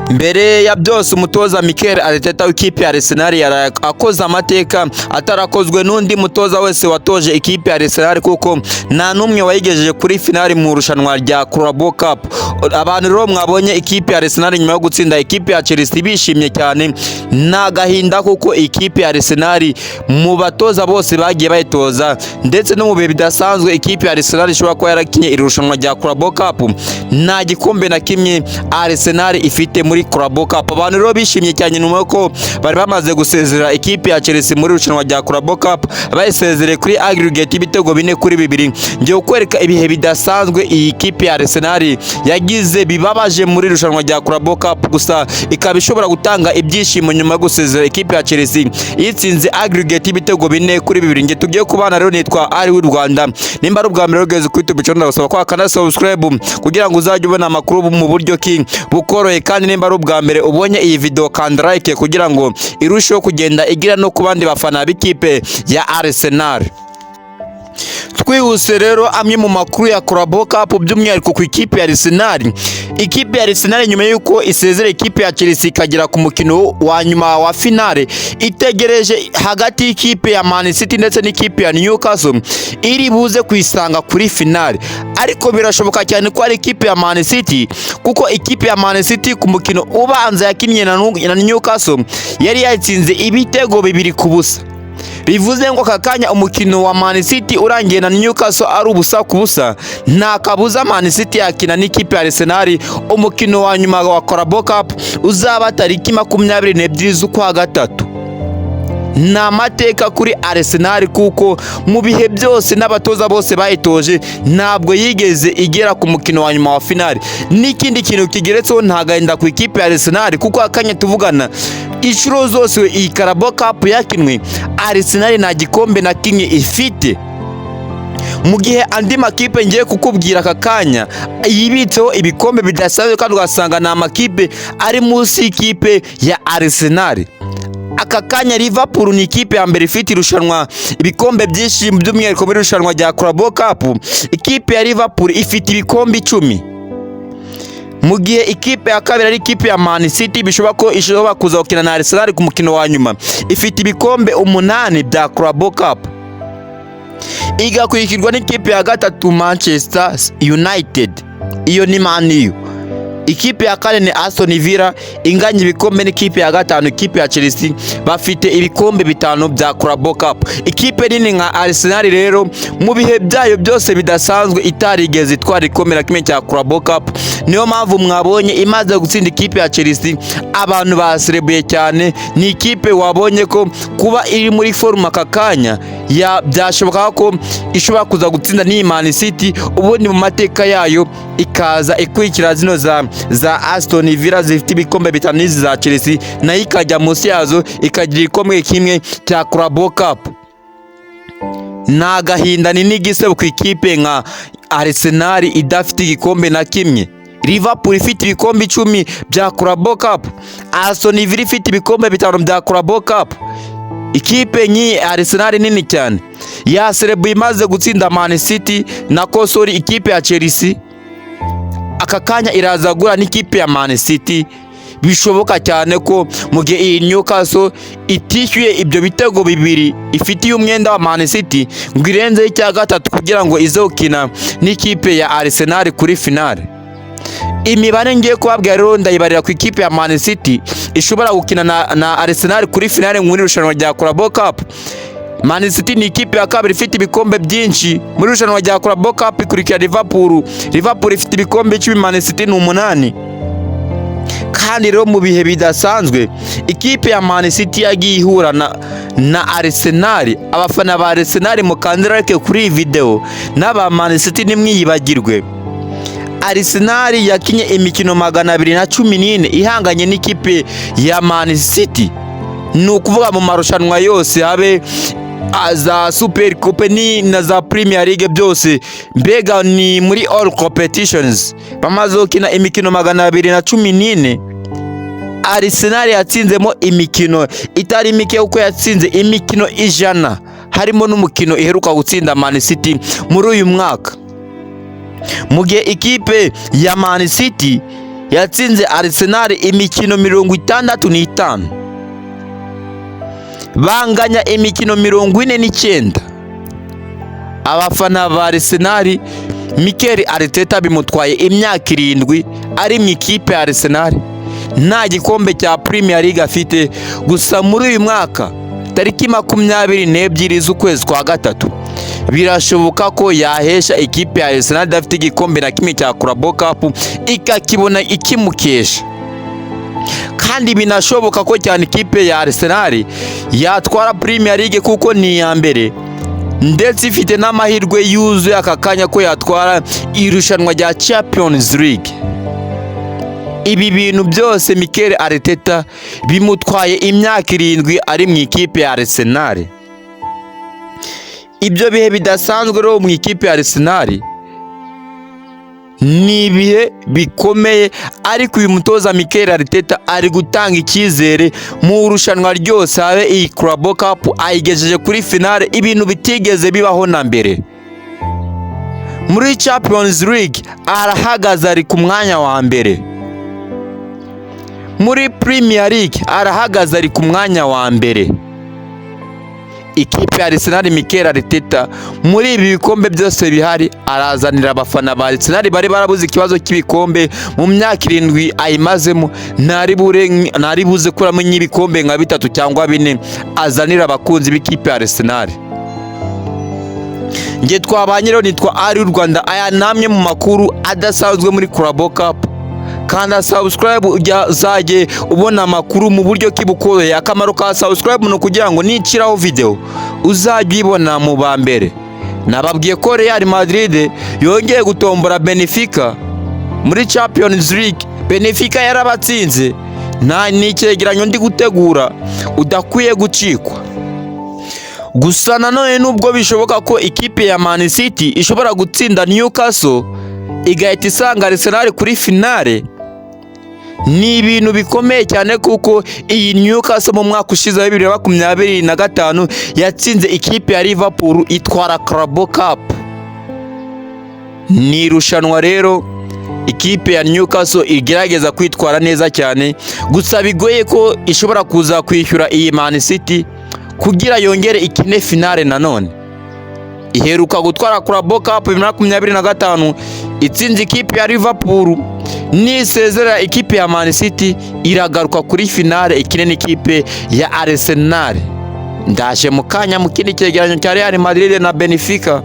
Mbere ya byose umutoza Mikel Arteta w'ikipe ya Arsenal yarakoze amateka atarakozwe n'undi mutoza wese watoje ikipe ya Arsenal, kuko nta numwe wayigejeje kuri finali mu rushanwa rya Carabao Cup. Abantu rero mwabonye ikipe ya Arsenal nyuma yo gutsinda ikipe ya Chelsea bishimye cyane, nagahinda kuko ikipe ya Arsenal mu batoza bose bagiye bayitoza ndetse no mu bihe bidasanzwe ikipe ya Arsenal ishobora kuba yarakinye irushanwa rya Carabao Cup, nta gikombe na kimwe Arsenal ifite muri Carabao Cup. Abantu rero bishimye cyane nyuma ko bari bamaze gusezera ikipe ya Chelsea muri rushanwa rya Carabao Cup, bayisezereye kuri aggregate ibitego 4-2. Ngiye kwereka ibihe bidasanzwe iyi kipe ya Arsenal yagize bibabaje muri rushanwa rya Carabao Cup, gusa ikaba ishobora gutanga ibyishimo nyuma yo gusezera ikipe ya Chelsea yitsinze aggregate ibitego 4-2. Ngiye tugiye kubana rero nitwa ari w'u Rwanda, nimba ari ubwa mbere ugeze kuri YouTube channel ndagusaba ko akana subscribe kugira ngo uzajye ubona amakuru mu buryo ki bukoroye, kandi nimba ari ubwa mbere ubonye iyi video kanda like kugira ngo irusheho kugenda igira no ku bandi bafana b'ikipe ya Arsenal. Twihuse rero amwe mu makuru ya Carabao Cup by'umwihariko ku ikipe ya Arsenal. Ikipe ya Arsenal nyuma yuko isezera ikipe ya Chelsea ikagera ku mukino wa nyuma wa finale, itegereje hagati y'ikipe ya Man City ndetse n'ikipe ya Newcastle iri buze kuyisanga kuri finale. Ariko birashoboka cyane ko ari ikipe ya Man City, kuko ikipe ya Man City ku mukino ubanza yakinnye na Newcastle yari yatsinze ibitego 2-0. Bivuze ngo kakanya umukino wa Man City urangiye na Newcastle ari ubusa ku busa, nta kabuza Man City yakina n'ikipe ya Arsenal umukino wa nyuma wa Carabao Cup uzaba tariki 22 z'ukwa gatatu. Na mateka kuri Arsenal, kuko mu bihe byose n'abatoza bose bayitoje ntabwo yigeze igera ku mukino wa nyuma wa finali. N'ikindi kintu kigeretseho ntagahinda ku ikipe ya Arsenal, kuko akanya tuvugana inshuro zose iyi Carabao Cup yakinwe Arsenal nta gikombe na kimwe ifite, mu gihe andi makipe ngiye kukubwira aka kanya yibitseho ibikombe bidasanzwe kandi ugasanga na makipe ari munsi y'ikipe ya Arsenal. Aka kanya Liverpool ni ikipe ya mbere ifite irushanwa ibikombe byinshi by'umwihariko muri irushanwa rya Carabao Cup. Ikipe ya Liverpool ifite ibikombe 10, mu gihe ikipe ya kabiri ari ikipe ya Man City bishoboka ko ishobora kuza gukina na Arsenal ku mukino wa nyuma, ifite ibikombe 8 bya Carabao Cup. Igakurikirwa n'ikipe ya gatatu Manchester United, iyo ni Man U. Ikipe ya kane ni Aston Villa inganya ibikombe n'ikipe ya gatanu ikipe ya Chelsea bafite ibikombe 5 bya Carabao Cup. Ikipe nini nka Arsenal rero mu bihe byayo byose bidasanzwe itarigeze itwara ikombe na kimwe cya Carabao Cup, niyo mpamvu mwabonye imaze gutsinda ikipe ya Chelsea abantu baserebuye cyane. Ni ikipe wabonye ko kuba iri muri form akakanya ya byashoboka ko ishobora kuza gutsinda ni Man City, ubundi mu mateka yayo ikaza ikurikira zino za Aston Villa zifite ibikombe 5 n'izi za Chelsea, nayo ikajya munsi yazo ikagira ikombe kimwe cya Carabao Cup. Nagahinda ni n'igisebo ku ikipe nka Arsenal idafite igikombe na kimwe. Liverpool ifite ibikombe 10 bya Carabao Cup, Aston Villa ifite ibikombe 5 bya Carabao Cup. Ikipe nyi Arsenal nini cyane yaserebuye imaze gutsinda Man City na kosori ikipe ya Chelsea. Aka kanya irazagura n'ikipe ya Man City. Bishoboka cyane ko mu gihe iyi Newcastle itishyuye ibyo bitego 2 ifitiye umwenda wa Man City ngo irenze icya gatatu kugira ngo izokina n'ikipe ya Arsenal kuri finale. Imibare ngiye kubabwira rero ndayibarira ku ikipe ya Man City ishobora gukina na Arsenal kuri finale muri rushanwa rya Carabao Cup. Man City ni ikipe ya kabiri ifite ibikombe byinshi muri rushanwa rya Carabao Cup, ikurikira Liverpool. Liverpool ifite ibikombe 10, Man City ni 8. Kandi rero mu bihe bidasanzwe ikipe ya Man City yagiye ihura na Arsenal. Abafana ba Arsenal mukandirake kuri iyi video n'aba Man City nimwiyibagirwe. Arsenal yakinye imikino 214 ihanganye n'ikipe ya Man City, ni ukuvuga mu marushanwa yose habe za Super Coupe ni na za Premier League byose, mbega ni muri all competitions bamaze gukina imikino 214. Arsenal yatsinzemo imikino itari mike uko yatsinze imikino 100, harimo n'umukino iheruka gutsinda Man City muri uyu mwaka. Mu gihe ikipe ya Man City yatsinze Arsenal imikino 65, banganya imikino 49. Abafana ba Arsenal Mikel Arteta bimutwaye imyaka 7 ari mu ikipe ya Arsenal, nta gikombe cya Premier League afite. Gusa muri uyu mwaka tariki 22 z'ukwezi kwa gatatu birashoboka ko yahesha ikipe ya Arsenal idafite igikombe na kimwe cya Carabao Cup ikakibona ikimukesha. Kandi binashoboka ko cyane ikipe ya Arsenal yatwara Premier League kuko ni iya mbere, ndetse ifite n'amahirwe yuzuye aka kanya ko yatwara irushanwa rya Champions League. Ibi bintu byose Mikel Arteta bimutwaye imyaka 7 ari mu ikipe ya Arsenal. Ibyo bihe bidasanzwe rero mu ikipe ya Arsenal ni ibihe bikomeye, ariko uyu mutoza Mikel Arteta ari gutanga icyizere mu rushanwa ryose, habe iyi Carabao Cup ayigejeje kuri finale, ibintu bitigeze bibaho na mbere. Muri Champions League arahagaze ari ku mwanya wa mbere, muri Premier League arahagaze ari ku mwanya wa mbere. Ikipe ya Arsenal Mikel Arteta muri ibi bikombe byose bihari arazanira abafana ba Arsenal bari barabuze ikibazo cy'ibikombe mu myaka 7 ayimazemo, ntari buze kuramo n'ibikombe nka 3 cyangwa 4 azanira abakunzi b'ikipe ya Arsenal. Nge twabanye rero nitwa Ari Rwanda, aya namwe mu makuru adasanzwe muri Carabao Cup. Kanda subscribe uzajye ubona amakuru mu buryo kibukoroheye. Akamaro ka subscribe no kugira ngo niciraho video uzajye ibona mu ba mbere. Nababwiye ko Real Madrid yongeye gutombora Benfica muri Champions League. Benfica yarabatsinze, nta n'icyegeranyo ndi gutegura udakwiye gucikwa. Gusa nanone nubwo bishoboka ko ikipe ya Man City ishobora gutsinda Newcastle igahita isanga Arsenal kuri finale, ni ibintu bikomeye cyane kuko iyi Newcastle mu mwaka ushize wa 2025 yatsinze ikipe ya Liverpool itwara Carabao Cup. Ni irushanwa rero ikipe ya Newcastle igerageza kwitwara neza cyane, gusa bigoye ko ishobora kuza kwishyura iyi Man City kugira yongere ikine finale nanone. Iheruka gutwara Carabao Cup 2025 itsinze ikipe ya Liverpool, nisezera ikipe ya Man City iragaruka kuri finale ikine n'ikipe ya Arsenal. Ndaje mu kanya mu kindi cyegeranyo cya Real Madrid na Benfica.